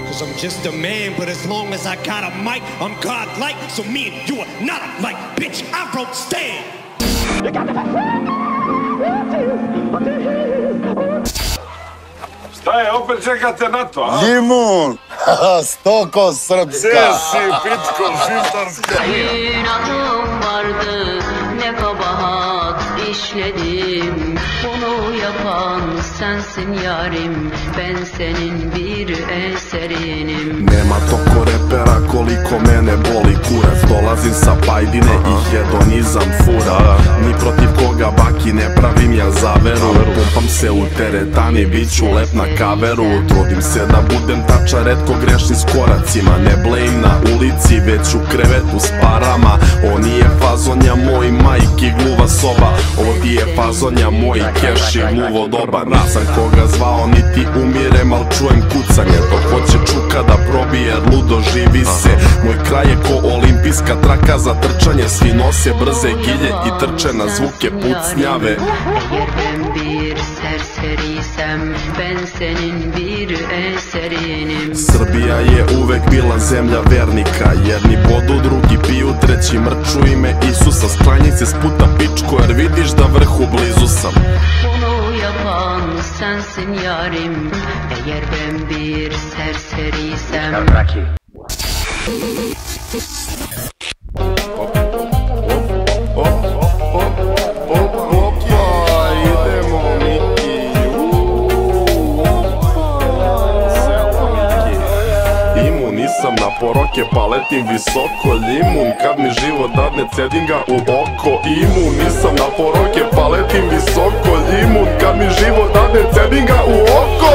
Cause I'm just a man, but as long as I got a mic, I'm godlike. So me and you are not alike, bitch. I wrote Stand. Šta je, opet čekate na to, a? Limun! Stoko srpska! Gdje si, pičko, šiptarska? Günahım vardı, ne kabahat işledim. Bunu yapan sensin yarim, ben senin bir eserinim. Nema toko repera koliko mene boli kurac. Dolazim sa pajdine i hedonizam fura. Ni protiv koga baki ne pravim ja zaveru. Pumpam se u teretani, bit ću lep na kaveru. Trudim se da budem tača, retko grešim s koracima. Ne blejim na ulici, već u krevetu s parama. Ovo nije fazonja moj majki gluva soba. Ovo ti je fazonja moj keš i gluvo doba. Nisam koga zvao niti umirem, al čujem kucanje. To hoće čuka da probije, ludo živi se. Moj kraj je ko olimpijska traka za trčanje. Svi nose brze gilje i trče na zvuke pucnjave. Eğer ben bir serseriysem, ben senin bir eserinim. Srbija je uvek bila zemlja vernika. Jedni bodu, drugi piju, treći mrču ime Isusa. Sklanjaj se s puta pičko, jer vidiš da vrhu blizu sam. Bunu yapan sensin yarim, eğer ben bir serseriysem. Nisam na poroke, pa letim visoko. Limun, kad mi život dadne, cedim ga u oko. Imun, nisam na poroke, pa letim visoko. Limun, kad mi život dadne, cedim ga u oko.